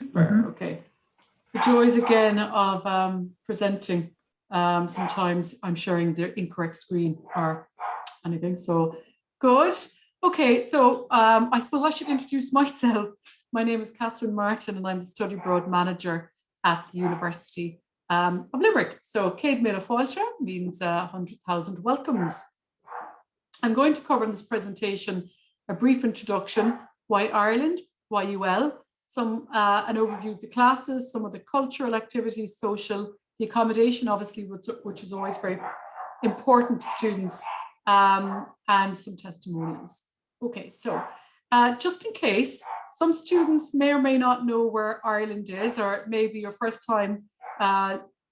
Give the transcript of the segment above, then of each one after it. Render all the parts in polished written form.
Okay. The joys again of presenting. Sometimes I'm sharing the incorrect screen or anything. So good. Okay, so I suppose I should introduce myself. My name is Catherine Martin and I'm the study abroad manager at the University of Limerick. So Céad Míle Fáilte means 100,000 welcomes. I'm going to cover in this presentation a brief introduction, why Ireland, why UL, an overview of the classes, some of the cultural activities, social, the accommodation, obviously, which is always very important to students, and some testimonials. Okay, so just in case, some students may or may not know where Ireland is, or it may be your first time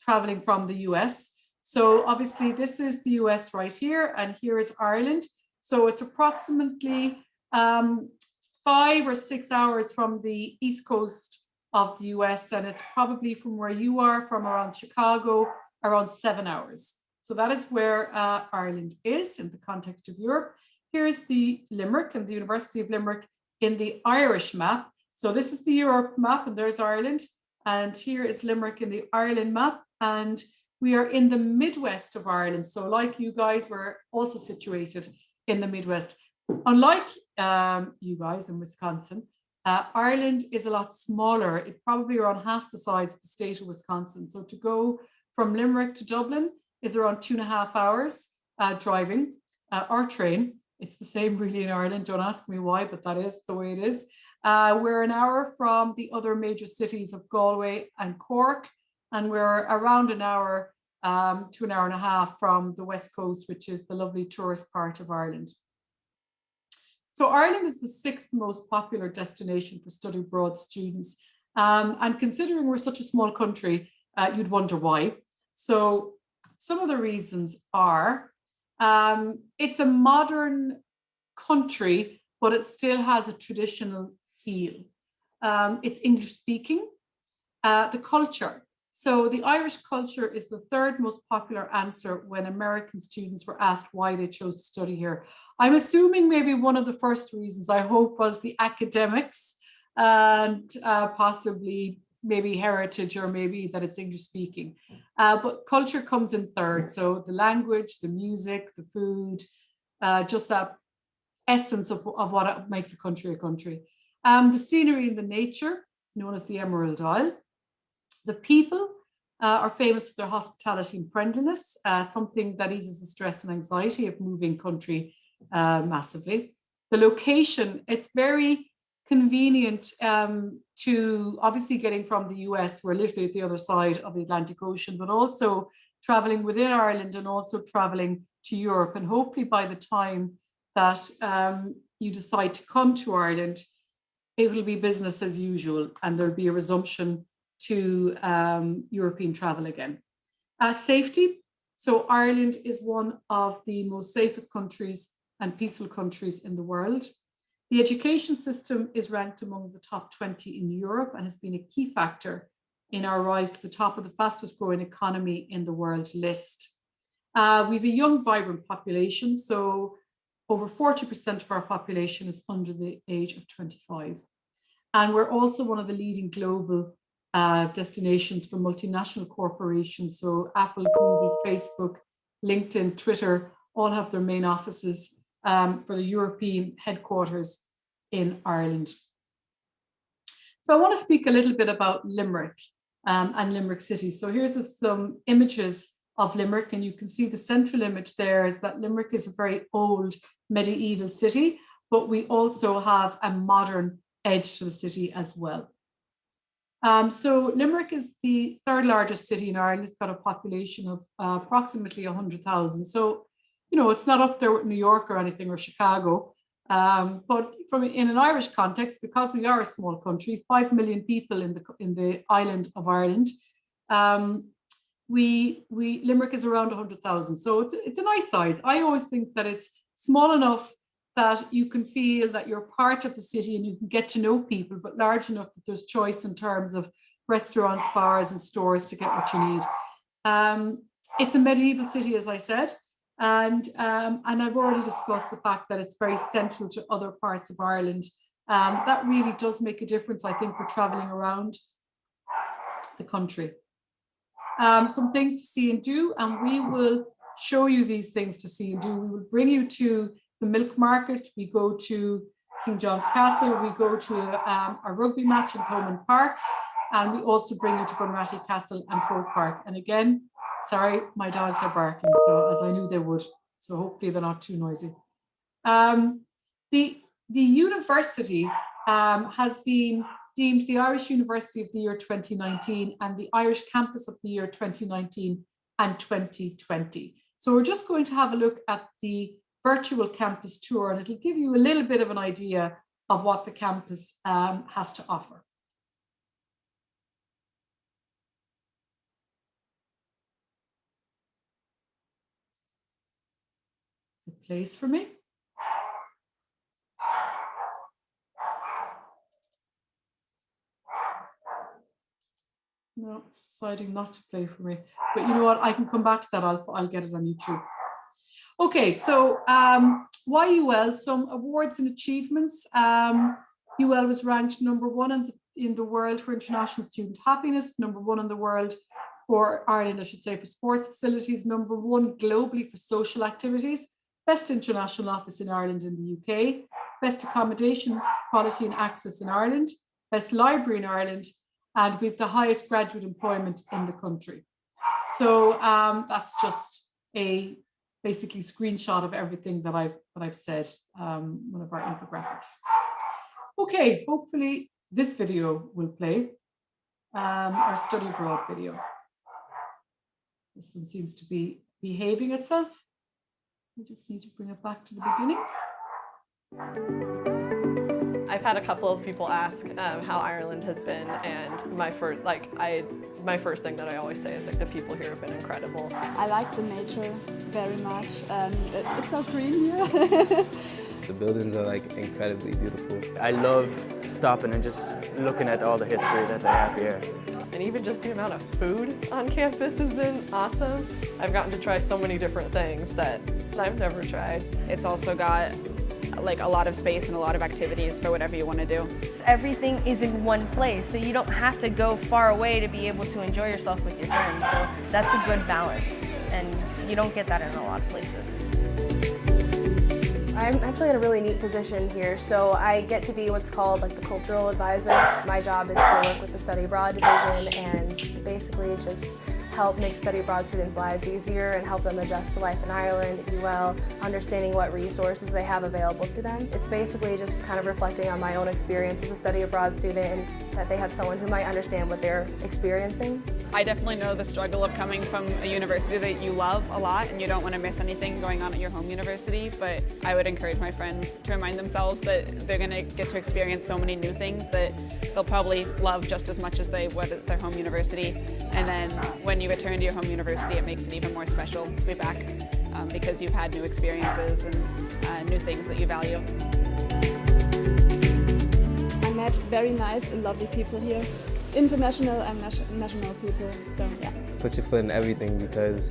traveling from the US. So obviously this is the US right here, and here is Ireland. So it's approximately 5 or 6 hours from the east coast of the US, and it's probably from where you are, from around Chicago, around 7 hours. So that is where Ireland is in the context of Europe. Here's the Limerick and the University of Limerick in the Irish map. So this is the Europe map, and there's Ireland. And here is Limerick in the Ireland map. And we are in the Midwest of Ireland. So like you guys, we're also situated in the Midwest. Unlike you guys in Wisconsin, Ireland is a lot smaller. It's probably around half the size of the state of Wisconsin. So to go from Limerick to Dublin is around 2.5 hours driving or train. It's the same really in Ireland. Don't ask me why, but that is the way it is. We're an hour from the other major cities of Galway and Cork, and we're around an hour to an hour and a half from the West Coast, which is the lovely tourist part of Ireland. So Ireland is the 6th most popular destination for study abroad students. And considering we're such a small country, you'd wonder why. So some of the reasons are, it's a modern country, but it still has a traditional feel. It's English speaking, the culture. So the Irish culture is the 3rd most popular answer when American students were asked why they chose to study here. I'm assuming maybe one of the first reasons, I hope, was the academics and possibly maybe heritage, or maybe that it's English speaking. But culture comes in 3rd. So the language, the music, the food, just that essence of what makes a country a country. The scenery and the nature, known as the Emerald Isle. The people are famous for their hospitality and friendliness, something that eases the stress and anxiety of moving country massively. The location, it's very convenient to obviously getting from the US, we're literally at the other side of the Atlantic Ocean, but also traveling within Ireland and also traveling to Europe. And hopefully by the time that you decide to come to Ireland, it will be business as usual and there'll be a resumption to European travel again. Safety. So Ireland is one of the most safest countries and peaceful countries in the world. The education system is ranked among the top 20 in Europe and has been a key factor in our rise to the top of the fastest growing economy in the world list. We have a young, vibrant population. So over 40% of our population is under the age of 25. And we're also one of the leading global destinations for multinational corporations. So Apple, Google, Facebook, LinkedIn, Twitter, all have their main offices for the European headquarters in Ireland. So I want to speak a little bit about Limerick and Limerick City. So here's some images of Limerick, and you can see the central image there is that Limerick is a very old medieval city, but we also have a modern edge to the city as well. So Limerick is the 3rd largest city in Ireland. It's got a population of approximately 100,000. So, you know, it's not up there with New York or anything, or Chicago. But in an Irish context, because we are a small country, 5 million people in the island of Ireland, Limerick is around 100,000. So it's a nice size. I always think that it's small enough that you can feel that you're part of the city and you can get to know people, but large enough that there's choice in terms of restaurants, bars, and stores to get what you need. It's a medieval city, as I said, and I've already discussed the fact that it's very central to other parts of Ireland That really does make a difference, I think, for traveling around the country. Some things to see and do, and we will show you these things to see and do. We will bring you to the milk market. We go to King John's Castle. We go to a rugby match in Coleman Park, and we also bring you to Bunratty Castle and Folk Park. And again, sorry, my dogs are barking, so as I knew they would. So hopefully they're not too noisy. The university has been deemed the Irish University of the year 2019 and the Irish Campus of the year 2019 and 2020. So we're just going to have a look at the virtual campus tour, and it'll give you a little bit of an idea of what the campus has to offer. It plays for me. No, it's deciding not to play for me. But you know what? I can come back to that. I'll get it on YouTube. Okay, so why UL? Some awards and achievements. UL was ranked #1 in the world for international student happiness, #1 in the world for Ireland, I should say, for sports facilities, #1 globally for social activities, best international office in Ireland and the UK, best accommodation, quality and access in Ireland, best library in Ireland, and we have the highest graduate employment in the country. So that's just a basically screenshot of everything that I've said, one of our infographics. Okay, hopefully this video will play, our study abroad video. This one seems to be behaving itself. We just need to bring it back to the beginning. I've had a couple of people ask how Ireland has been, and my first thing that I always say is like the people here have been incredible. I like the nature very much, and it's so green here. The buildings are like incredibly beautiful. I love stopping and just looking at all the history that they have here. And even just the amount of food on campus has been awesome. I've gotten to try so many different things that I've never tried. It's also got like a lot of space and a lot of activities for whatever you want to do. Everything is in one place, so you don't have to go far away to be able to enjoy yourself with your friends. So that's a good balance, and you don't get that in a lot of places. I'm actually in a really neat position here, so I get to be what's called like the cultural advisor. My job is to work with the study abroad division and basically just help make study abroad students' lives easier and help them adjust to life in Ireland at UL, understanding what resources they have available to them. It's basically just kind of reflecting on my own experience as a study abroad student and that they have someone who might understand what they're experiencing. I definitely know the struggle of coming from a university that you love a lot and you don't want to miss anything going on at your home university, but I would encourage my friends to remind themselves that they're going to get to experience so many new things that they'll probably love just as much as they would at their home university. And then when you return to your home university, it makes it even more special to be back because you've had new experiences and new things that you value. I met very nice and lovely people here, international and national people, so yeah. Put your foot in everything because,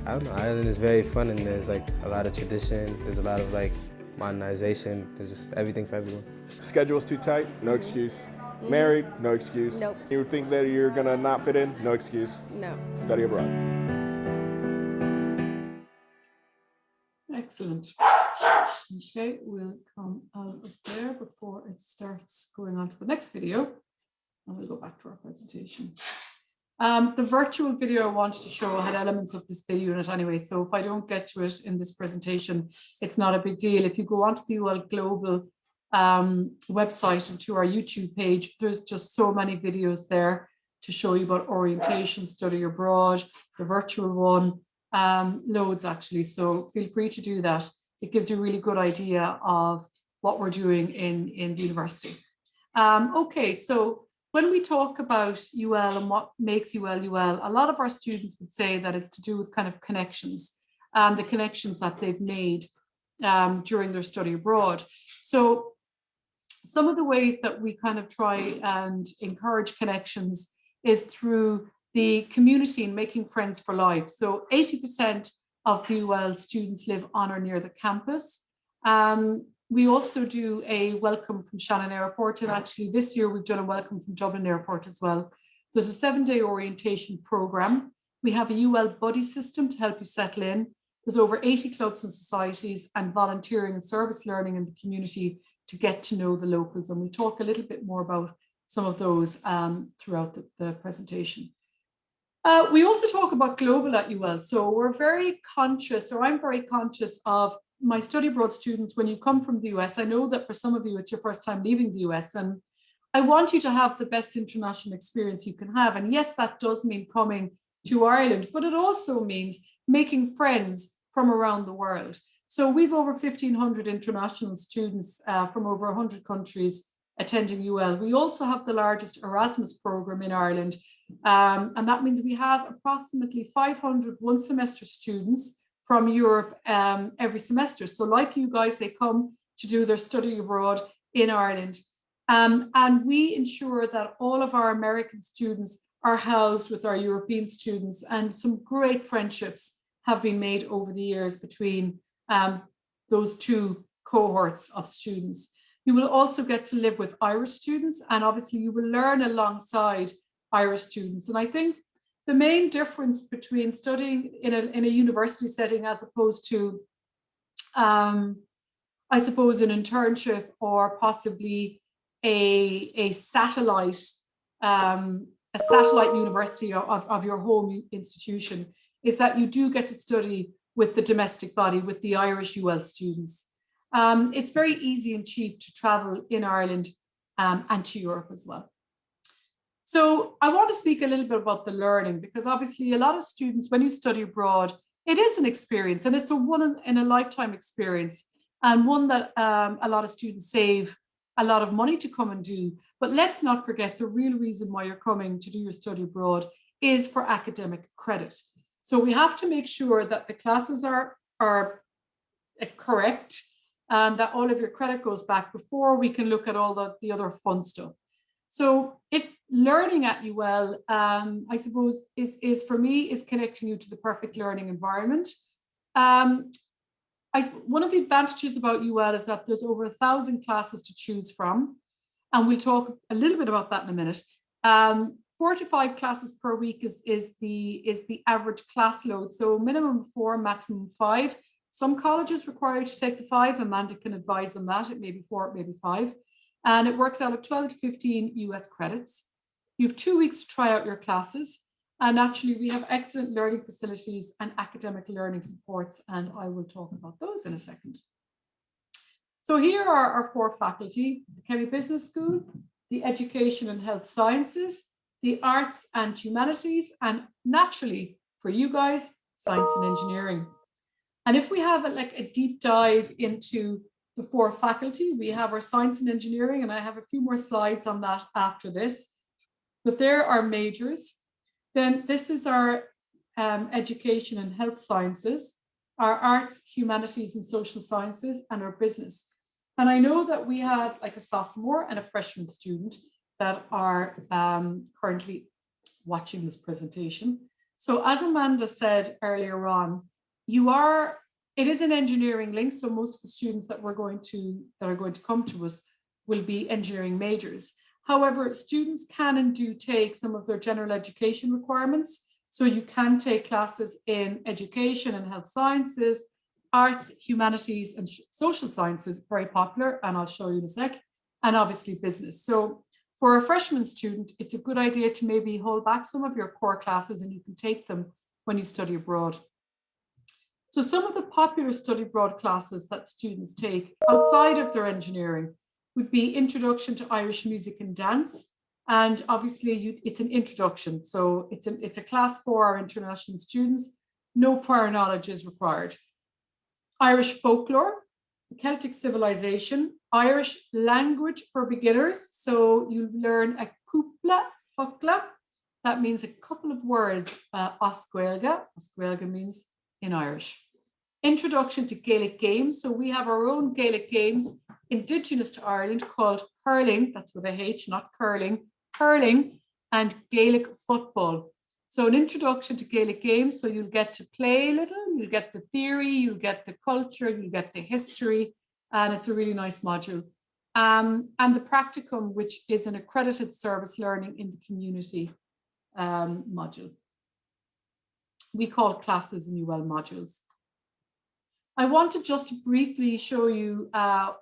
I don't know, Ireland is very fun and there's like a lot of tradition, there's a lot of like modernization, there's just everything for everyone. Schedule's too tight, no excuse. Married, no excuse. Nope. You think that you're gonna not fit in, no excuse. No. Study abroad. Excellent. Okay, we'll come out of there before it starts going on to the next video. And we'll go back to our presentation. The virtual video I wanted to show had elements of this video in it anyway, so if I don't get to it in this presentation, it's not a big deal. If you go onto the UL Global website and to our YouTube page, there's just so many videos there to show you about orientation, study abroad, the virtual one, loads actually, so feel free to do that. It gives you a really good idea of what we're doing in the university. Okay, so when we talk about UL and what makes UL UL, a lot of our students would say that it's to do with kind of connections, the connections that they've made during their study abroad. So some of the ways that we kind of try and encourage connections is through the community and making friends for life. So 80% of the UL students live on or near the campus. We also do a welcome from Shannon Airport, and actually this year we've done a welcome from Dublin Airport as well. There's a 7-day orientation program. We have a UL buddy system to help you settle in. There's over 80 clubs and societies and volunteering and service learning in the community to get to know the locals. And we'll talk a little bit more about some of those throughout the presentation. We also talk about global at UL. So we're very conscious, or I'm very conscious of my study abroad students. When you come from the US, I know that for some of you, it's your first time leaving the US, and I want you to have the best international experience you can have. And yes, that does mean coming to Ireland, but it also means making friends from around the world. So we've over 1,500 international students from over 100 countries attending UL. We also have the largest Erasmus program in Ireland. And that means we have approximately 500 one-semester students from Europe every semester. So like you guys, they come to do their study abroad in Ireland. And we ensure that all of our American students are housed with our European students, and some great friendships have been made over the years between those two cohorts of students. You will also get to live with Irish students, and obviously you will learn alongside Irish students. And I think the main difference between studying in a university setting as opposed to, I suppose, an internship or possibly a satellite university of your home institution is that you do get to study with the domestic body, with the Irish UL students. It's very easy and cheap to travel in Ireland and to Europe as well. So I want to speak a little bit about the learning, because obviously a lot of students, when you study abroad, it is an experience, and it's a one in a lifetime experience, and one that a lot of students save a lot of money to come and do. But let's not forget, the real reason why you're coming to do your study abroad is for academic credit. So we have to make sure that the classes are correct, and that all of your credit goes back before we can look at all the other fun stuff. So if learning at UL, I suppose, is for me, is connecting you to the perfect learning environment. One of the advantages about UL is that there's over 1,000 classes to choose from, and we'll talk a little bit about that in a minute. 4 to 5 classes per week is the average class load. So minimum 4, maximum 5. Some colleges require you to take the 5. Amanda can advise on that. It may be 4, it may be 5. And it works out at 12 to 15 US credits. You have 2 weeks to try out your classes. And actually, we have excellent learning facilities and academic learning supports, and I will talk about those in a second. So here are our 4 faculty: the Kerry Business School, the Education and Health Sciences, the Arts and Humanities, and naturally, for you guys, Science and Engineering. And if we have a deep dive into the 4 faculty, we have our Science and Engineering, and I have a few more slides on that after this. But there are majors. Then this is our Education and Health Sciences, our Arts, Humanities and Social Sciences, and our Business. And I know that we have a sophomore and a freshman student that are currently watching this presentation. So as Amanda said earlier on, it is an engineering link. So most of the students that are going to come to us will be engineering majors. However, students can and do take some of their general education requirements. So you can take classes in Education and Health Sciences, Arts, Humanities and Social Sciences, very popular, and I'll show you in a sec, and obviously Business. So for a freshman student, it's a good idea to maybe hold back some of your core classes, and you can take them when you study abroad. So some of the popular study abroad classes that students take outside of their engineering would be Introduction to Irish Music and Dance. And obviously it's an introduction. So it's a class for our international students. No prior knowledge is required. Irish Folklore, Celtic Civilization, Irish Language for Beginners. So you learn a cúpla, focla. That means a couple of words. Oscuelga. Oscuelga means in Irish. Introduction to Gaelic Games. So we have our own Gaelic games indigenous to Ireland called hurling. That's with a H, not curling. Hurling and Gaelic football. So an introduction to Gaelic games. So you'll get to play a little, you'll get the theory, you'll get the culture, you'll get the history, and it's a really nice module. And the practicum, which is an accredited service learning in the community module. We call classes in UL modules. I wanted just to briefly show you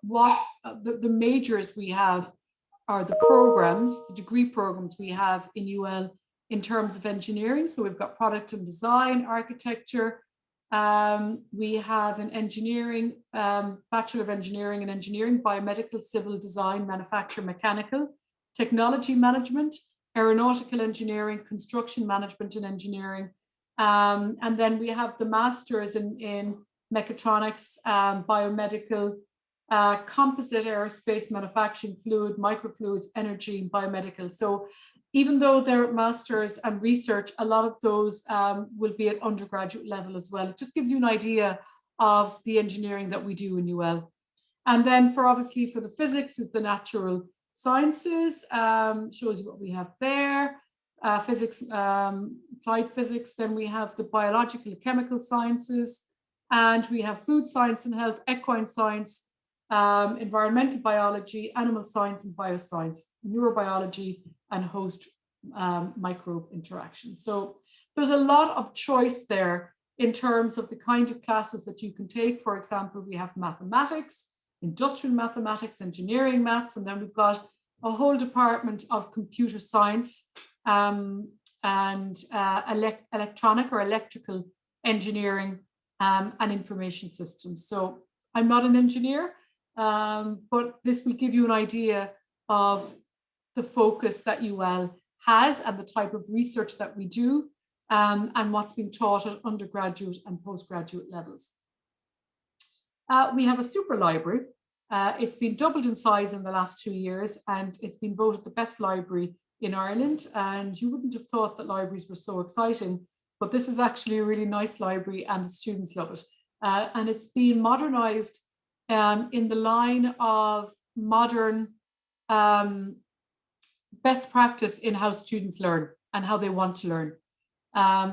what the majors we have are, the programs, the degree programs we have in UL in terms of engineering. So we've got product and design, architecture. We have an engineering, Bachelor of Engineering and Engineering, biomedical, civil design, manufacture, mechanical, technology management, aeronautical engineering, construction management and engineering. And then we have the masters in mechatronics, biomedical, composite aerospace manufacturing, fluid, microfluids, energy, and biomedical. So even though they're masters and research, a lot of those will be at undergraduate level as well. It just gives you an idea of the engineering that we do in UL. And then for obviously for the physics is the natural sciences, shows you what we have there. Physics, applied physics, then we have the biological and chemical sciences, and we have food science and health, equine science, environmental biology, animal science and bioscience, neurobiology, and host microbe interactions. So there's a lot of choice there in terms of the kind of classes that you can take. For example, we have mathematics, industrial mathematics, engineering maths, and then we've got a whole department of computer science and electronic or electrical engineering and information systems. So I'm not an engineer, but this will give you an idea of the focus that UL has and the type of research that we do, and what's being taught at undergraduate and postgraduate levels. We have a super library. It's been doubled in size in the last 2 years, and it's been voted the best library in Ireland. And you wouldn't have thought that libraries were so exciting, but this is actually a really nice library and the students love it. And it's been modernized in the line of modern best practice in how students learn and how they want to learn.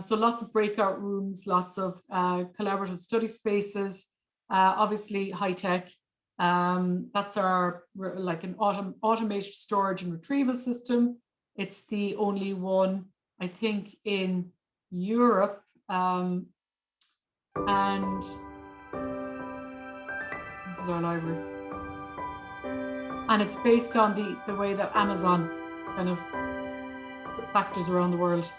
So lots of breakout rooms, lots of collaborative study spaces, obviously high tech. That's our, like an automated storage and retrieval system. It's the only one, I think, in Europe. And this is our library. And it's based on the way that Amazon kind of factors around the world.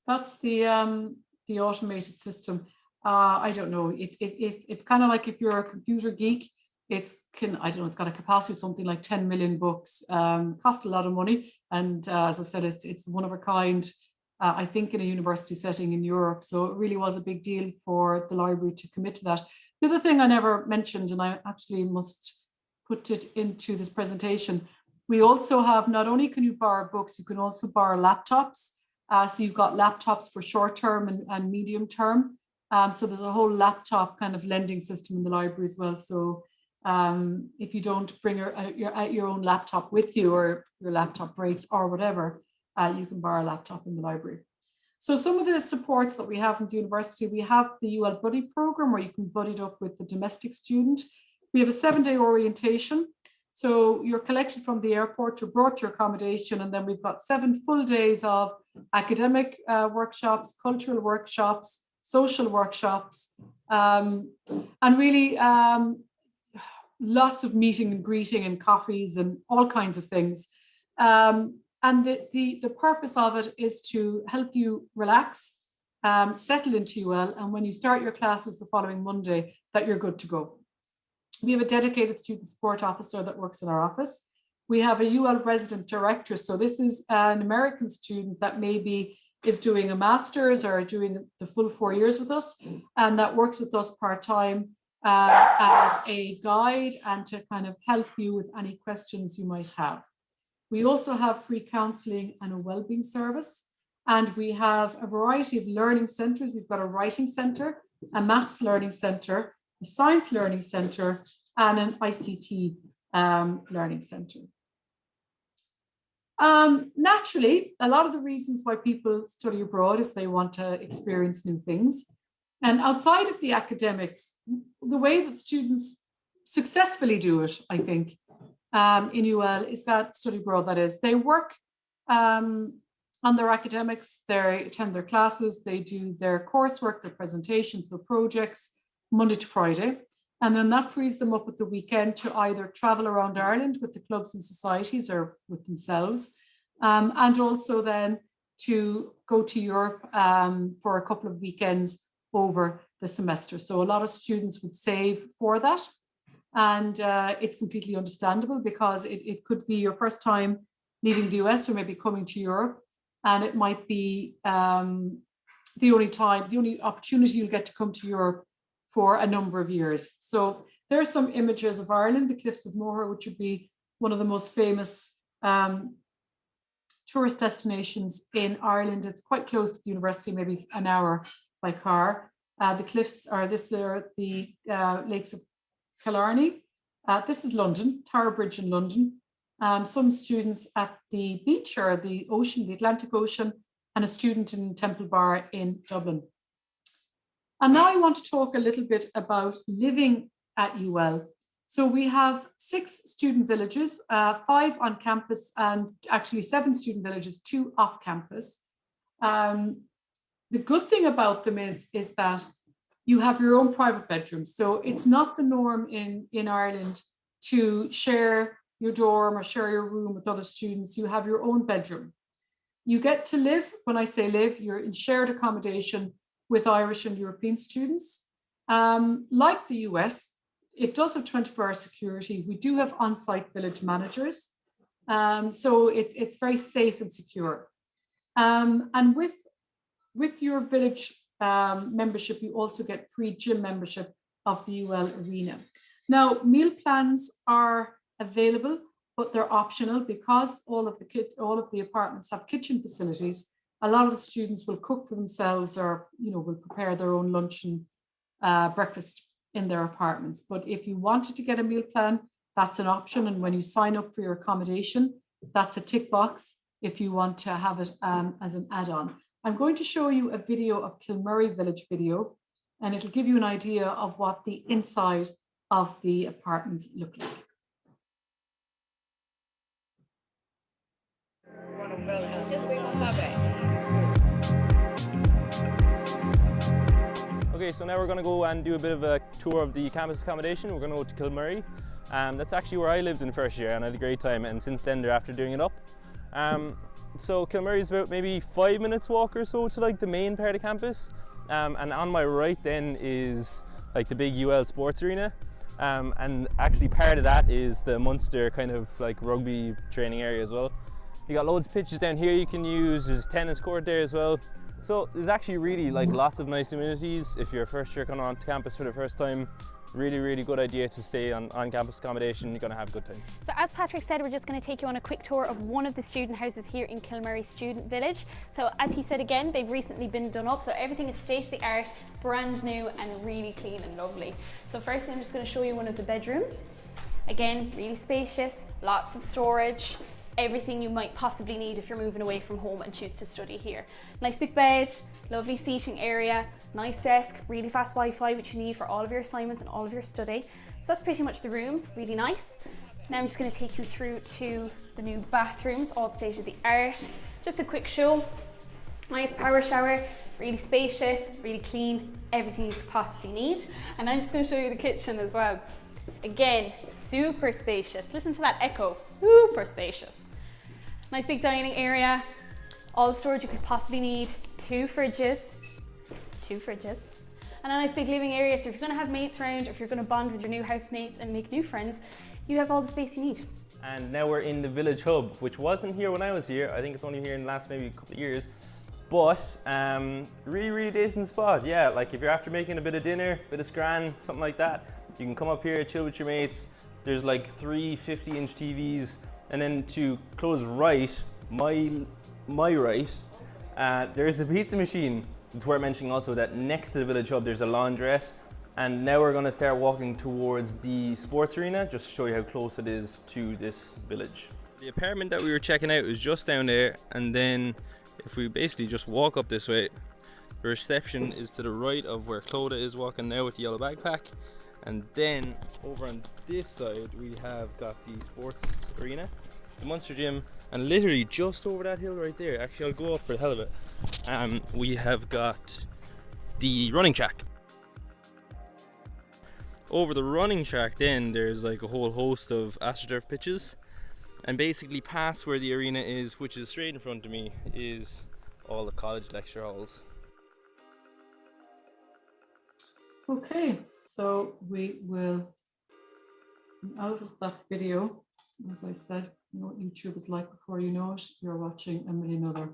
That's the automated system. I don't know. It's kind of like if you're a computer geek, I don't know, it's got a capacity of something like 10 million books. Cost a lot of money, and as I said, it's one of a kind. I think in a university setting in Europe. So it really was a big deal for the library to commit to that. The other thing I never mentioned, and I actually must put it into this presentation, we also have, not only can you borrow books, you can also borrow laptops. So you've got laptops for short term and medium term. So there's a whole laptop kind of lending system in the library as well. So if you don't bring your own laptop with you, or your laptop breaks or whatever, you can borrow a laptop in the library. So some of the supports that we have in the university, we have the UL Buddy program where you can buddy it up with the domestic student. We have a 7-day orientation. So you're collected from the airport, you're brought to your accommodation, and then we've got 7 full days of academic workshops, cultural workshops, social workshops, and really lots of meeting and greeting and coffees and all kinds of things. And the purpose of it is to help you relax, settle into UL, and when you start your classes the following Monday, that you're good to go. We have a dedicated student support officer that works in our office. We have a UL resident director. So this is an American student that maybe is doing a master's or doing the full 4 years with us, and that works with us part-time as a guide and to kind of help you with any questions you might have. We also have free counselling and a wellbeing service, and we have a variety of learning centres. We've got a writing centre, a maths learning centre, a science learning centre, and an ICT learning centre. Naturally, a lot of the reasons why people study abroad is they want to experience new things. And outside of the academics, the way that students successfully do it, I think, in UL is that study abroad, that is, they work on their academics, they attend their classes, they do their coursework, their presentations, their projects, Monday to Friday. And then that frees them up at the weekend to either travel around Ireland with the clubs and societies or with themselves, and also then to go to Europe for a couple of weekends over the semester. So a lot of students would save for that. And it's completely understandable because it could be your first time leaving the US or maybe coming to Europe. And it might be the only opportunity you'll get to come to Europe for a number of years. So there are some images of Ireland, the Cliffs of Moher, which would be one of the most famous tourist destinations in Ireland. It's quite close to the university, maybe an hour by car. The cliffs are the lakes of Killarney. This is London, Tower Bridge in London. Some students at the beach or the ocean, the Atlantic Ocean, and a student in Temple Bar in Dublin. And now I want to talk a little bit about living at UL. So we have 6 student villages, 5 on campus, and actually 7 student villages, 2 off campus. The good thing about them is that you have your own private bedroom. So it's not the norm in Ireland to share your dorm or share your room with other students. You have your own bedroom. You get to live, when I say live, you're in shared accommodation with Irish and European students. Like the US, it does have 24-hour security. We do have on-site village managers. So it's very safe and secure. And with your village membership, you also get free gym membership of the UL Arena. Now, meal plans are available, but they're optional because all of the apartments have kitchen facilities. A lot of the students will cook for themselves or, will prepare their own lunch and breakfast in their apartments. But if you wanted to get a meal plan, that's an option. And when you sign up for your accommodation, that's a tick box if you want to have it as an add-on. I'm going to show you a video of Kilmurry Village video, and it'll give you an idea of what the inside of the apartments look like. Okay, so now we're going to go and do a bit of a tour of the campus accommodation. We're going to go to Kilmurry. That's actually where I lived in first year and I had a great time, and since then they're after doing it up. So Kilmurry is about maybe 5 minutes walk or so to like the main part of campus. And on my right then is like the big UL sports arena. And actually part of that is the Munster kind of like rugby training area as well. You got loads of pitches down here you can use, there's a tennis court there as well. So there's actually really like lots of nice amenities if you're first year coming onto campus for the first time. Really good idea to stay on campus accommodation. You're going to have a good time. So as Patrick said, we're just going to take you on a quick tour of one of the student houses here in Kilmurry Student Village. So as he said again, they've recently been done up, so everything is state-of-the-art, brand new and really clean and lovely. So firstly, I'm just going to show you one of the bedrooms. Again, really spacious, lots of storage. everything you might possibly need if you're moving away from home and choose to study here. Nice big bed, lovely seating area, nice desk, really fast Wi-Fi, which you need for all of your assignments and all of your study. So that's pretty much the rooms, really nice. Now I'm just going to take you through to the new bathrooms, all state of the art. Just a quick show. Nice power shower, really spacious, really clean, everything you could possibly need. And I'm just going to show you the kitchen as well. Again, super spacious. Listen to that echo, super spacious. Nice big dining area, all the storage you could possibly need, two fridges, and a nice big living area. So if you're going to have mates around, or if you're going to bond with your new housemates and make new friends, you have all the space you need. And now we're in the village hub, which wasn't here when I was here. I think it's only here in the last maybe couple of years. But really decent spot. Yeah, like if you're after making a bit of dinner, bit of scran, something like that, you can come up here, chill with your mates. There's like 3 50-inch TVs, and then to close right, my right, there's a pizza machine. It's worth mentioning also that next to the village hub there's a laundrette, and now we're going to start walking towards the sports arena just to show you how close it is to this village. The apartment that we were checking out is just down there, and then if we basically just walk up this way, the reception is to the right of where Clodagh is walking now with the yellow backpack. And then over on this side we have got the sports arena, the Munster gym, and literally just over that hill right there, actually I'll go up for the hell of it, we have got the running track. Over the running track then there's like a whole host of AstroTurf pitches, and basically past where the arena is, which is straight in front of me, is all the college lecture halls. Okay, so we will come out of that video. As I said, you know what YouTube is like before you know it. You're watching a million other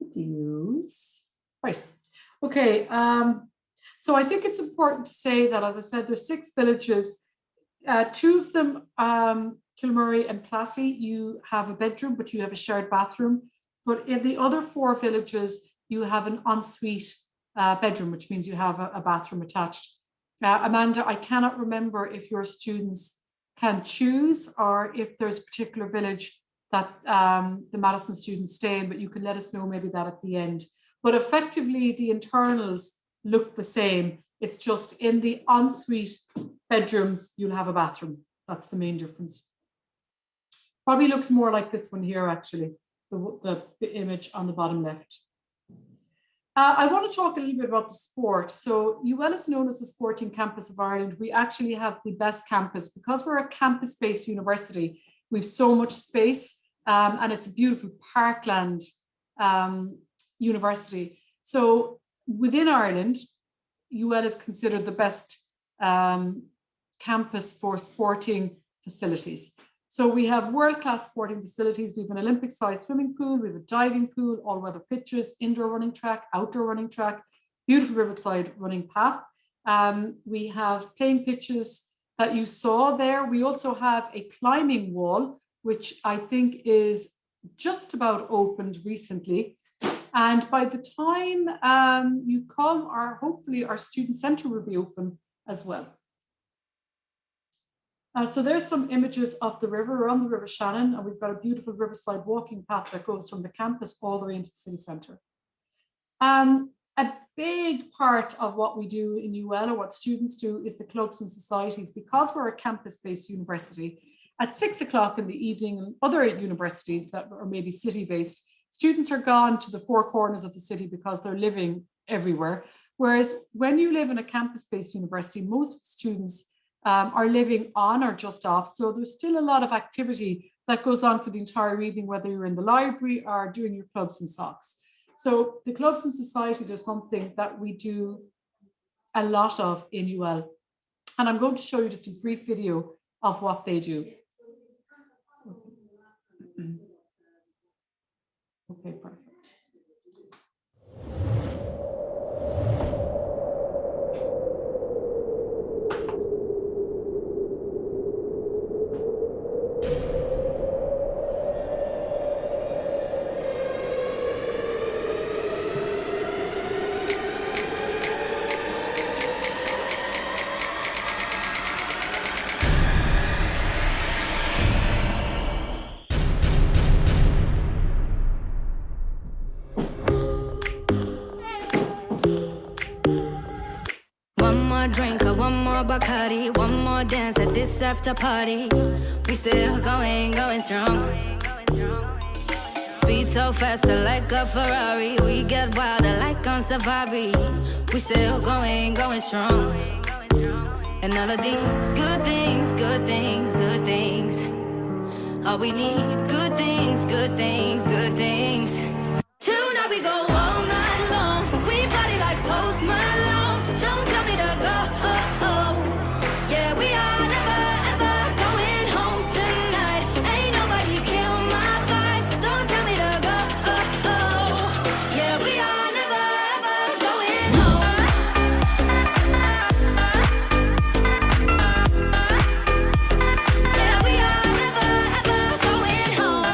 videos. Right, okay, so I think it's important to say that, as I said, there's 6 villages. 2 of them, Kilmurry and Classy, you have a bedroom, but you have a shared bathroom. But in the other 4 villages, you have an ensuite bedroom, which means you have a bathroom attached. Amanda, I cannot remember if your students can choose or if there's a particular village that the Madison students stay in, but you can let us know maybe that at the end. But effectively, the internals look the same. It's just in the ensuite bedrooms, you'll have a bathroom. That's the main difference. Probably looks more like this one here, actually, the image on the bottom left. I want to talk a little bit about the sport. So UL is known as the sporting campus of Ireland. We actually have the best campus because we're a campus-based university. We've so much space, and it's a beautiful parkland university. So within Ireland, UL is considered the best campus for sporting facilities. So we have world-class sporting facilities. We have an Olympic-sized swimming pool, we have a diving pool, all-weather pitches, indoor running track, outdoor running track, beautiful riverside running path. We have playing pitches that you saw there. We also have a climbing wall, which I think is just about opened recently. And by the time you come, hopefully our student centre will be open as well. So there's some images of the river. We're on the River Shannon, and we've got a beautiful riverside walking path that goes from the campus all the way into the city centre. A big part of what we do in UL, or what students do, is the clubs and societies. Because we're a campus-based university, at 6 o'clock in the evening, and other universities that are maybe city-based, students are gone to the 4 corners of the city because they're living everywhere. Whereas when you live in a campus-based university, most students are living on or just off. So there's still a lot of activity that goes on for the entire evening, whether you're in the library or doing your clubs and socks. So the clubs and societies are something that we do a lot of in UL. And I'm going to show you just a brief video of what they do. Okay, perfect. more drink or one more Bacardi, one more dance at this after party. We still going strong. Speed so faster like a Ferrari. We get wilder like on safari. We still going strong. And all of these good things, good things, good things. All we need, good things, good things, good things. Tonight we go all night long. We party like Post Malone. Don't tell me to go. Yeah, we are never ever going home tonight. Ain't nobody kill my vibe. Don't tell me to go. Yeah, we are never ever going home. Yeah, we are never ever going home.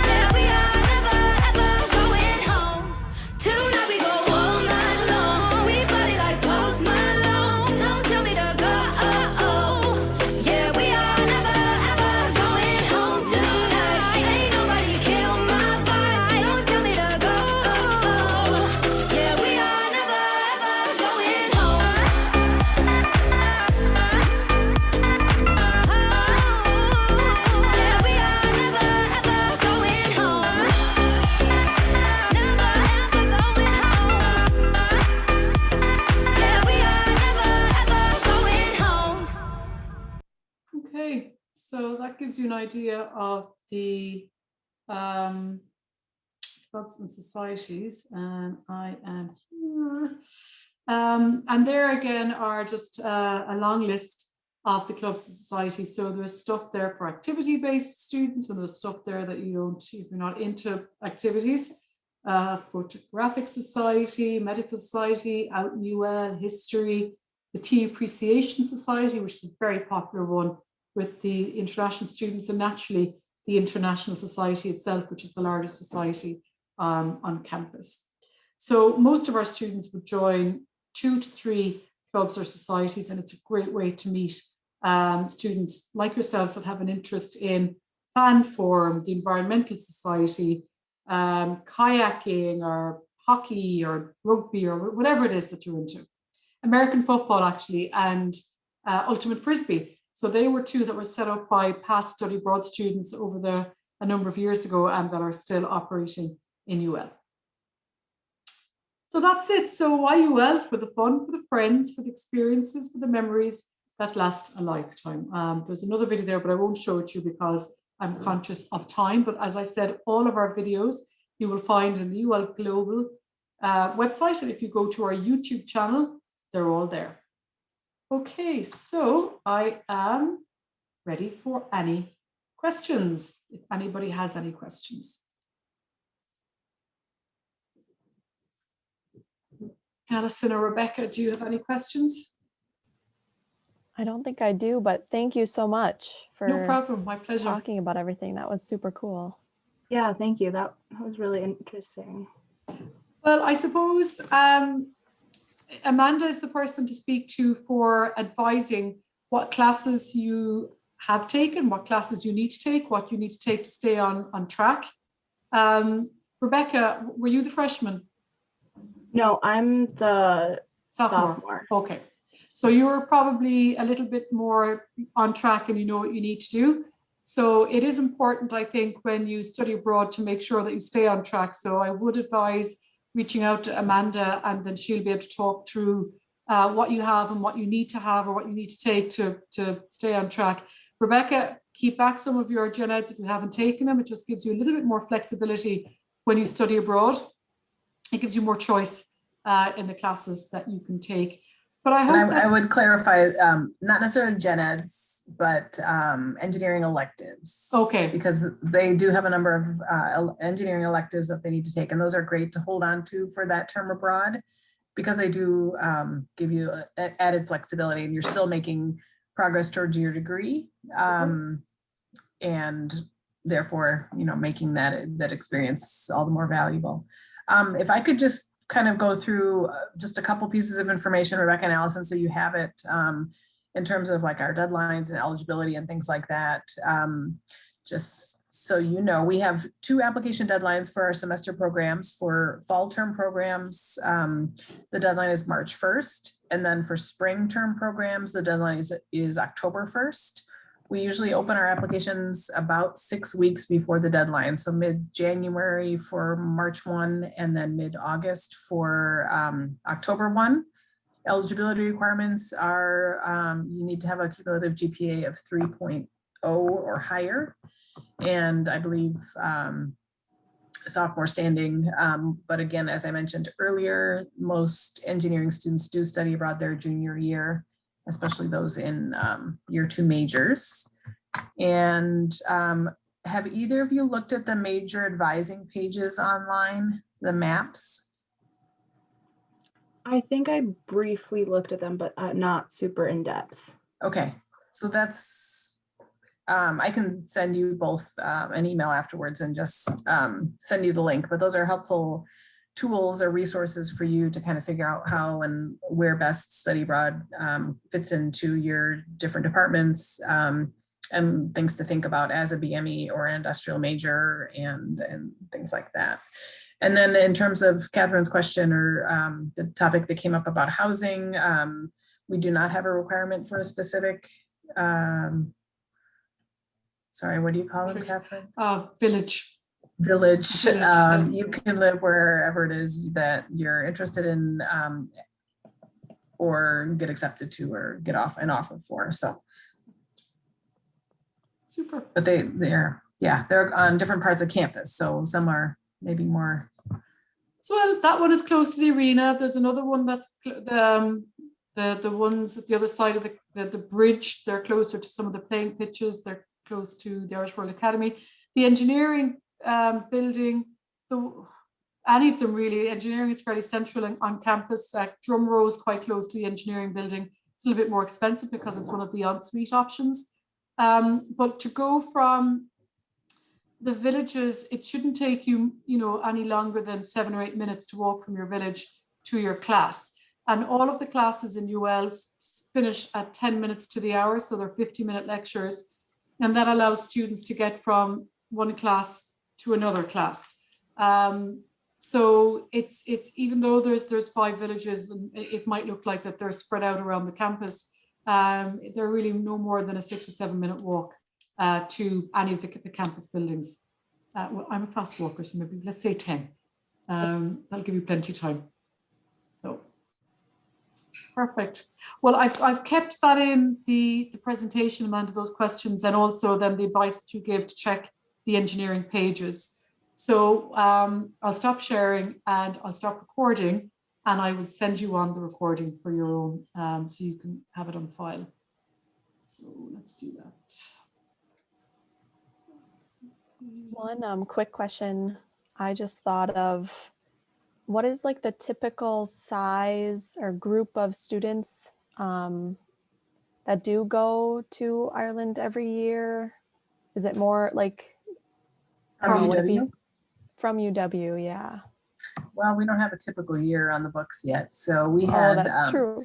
Yeah, we are never ever going home. Tonight we go all night long. We party like Post Malone. Don't tell me to go. Yeah, we are never ever going home tonight. Ain't nobody kill my vibe. Don't tell me to go. Yeah, we are never ever going home. Yeah, we are never ever going home. Never ever going home. Yeah, we are never ever going home. Okay, so that gives you an idea of the clubs and societies, and I am here. And there again are just a long list of the clubs and societies. So there's stuff there for activity-based students, and there's stuff there that you don't, if you're not into activities. Photographic Society, Medical Society, out in UL, History, the Tea Appreciation Society, which is a very popular one with the international students, and naturally the International Society itself, which is the largest society on campus. So most of our students would join 2 to 3 clubs or societies, and it's a great way to meet students like yourselves that have an interest in fan forum, the Environmental Society, kayaking or hockey or rugby or whatever it is that you're into. American football actually, and ultimate frisbee. So they were 2 that were set up by past study abroad students over a number of years ago, and that are still operating in UL. So that's it. So why UL? For the fun, for the friends, for the experiences, for the memories that last a lifetime. There's another video there, but I won't show it to you because I'm conscious of time. But as I said, all of our videos you will find in the UL Global website. And if you go to our YouTube channel, they're all there. Okay, so I am ready for any questions, if anybody has any questions. Alison or Rebecca, do you have any questions? I don't think I do, but thank you so much for No problem, my pleasure. talking about everything. That was super cool. Yeah, thank you. That was really interesting. Well, I suppose Amanda is the person to speak to for advising what classes you have taken, what classes you need to take, what you need to take to stay on track. Rebecca, were you the freshman? No, I'm the sophomore. Okay. So you're probably a little bit more on track and you know what you need to do. So it is important, I think, when you study abroad to make sure that you stay on track. So I would advise reaching out to Amanda, and then she'll be able to talk through what you have and what you need to have or what you need to take to stay on track. Rebecca, keep back some of your gen eds if you haven't taken them. It just gives you a little bit more flexibility when you study abroad. It gives you more choice in the classes that you can take. But I hope I would clarify, not necessarily gen eds, but engineering electives. Okay. Because they do have a number of engineering electives that they need to take, and those are great to hold on to for that term abroad, because they do give you added flexibility, and you're still making progress towards your degree, and therefore, you know, making that experience all the more valuable. If I could just kind of go through just a couple pieces of information, Rebecca and Allison, so you have it in terms of like our deadlines and eligibility and things like that. Just so you know, we have 2 application deadlines for our semester programs. For fall term programs, the deadline is March 1st. And then for spring term programs, the deadline is October 1st. We usually open our applications about 6 weeks before the deadline. So mid-January for March 1 and then mid-August for October 1. Eligibility requirements are you need to have a cumulative GPA of 3.0 or higher. And I believe sophomore standing. But again, as I mentioned earlier, most engineering students do study abroad their junior year, especially those in year 2 majors. And have either of you looked at the major advising pages online, the maps? I think I briefly looked at them, but not super in depth. Okay, so that's, I can send you both an email afterwards and just send you the link, but those are helpful tools or resources for you to kind of figure out how and where best study abroad fits into your different departments and things to think about as a BME or an industrial major and things like that. And then in terms of Catherine's question or the topic that came up about housing, we do not have a requirement for a specific, sorry, what do you call it, Catherine? Village. Village. You can live wherever it is that you're interested in or get accepted to or get off an offer for. So. Super. But they're on different parts of campus. So some are maybe more. So well, that one is close to the arena. There's another one that's the ones at the other side of the bridge. They're closer to some of the playing pitches. They're close to the Irish World Academy. The engineering building, any of them really. Engineering is fairly central on campus. Drumrow is quite close to the engineering building. It's a little bit more expensive because it's one of the en-suite options. But to go from the villages, it shouldn't take you, any longer than 7 or 8 minutes to walk from your village to your class. And all of the classes in UL finish at 10 minutes to the hour, so they're 50-minute lectures. And that allows students to get from one class to another class. So it's even though there's 5 villages, and it might look like that they're spread out around the campus, they're really no more than a 6 or 7 minute walk to any of the campus buildings. Well, I'm a fast walker, so maybe let's say 10. That'll give you plenty of time. So perfect. Well, I've kept that in the presentation, Amanda, those questions, and also then the advice that you gave to check the engineering pages. So I'll stop sharing and I'll stop recording, and I will send you on the recording for your own, so you can have it on file. So let's do that. One quick question I just thought of, what is like the typical size or group of students that do go to Ireland every year? Is it more like From UW? From UW, yeah. Well, we don't have a typical year on the books yet. So we had, that's true.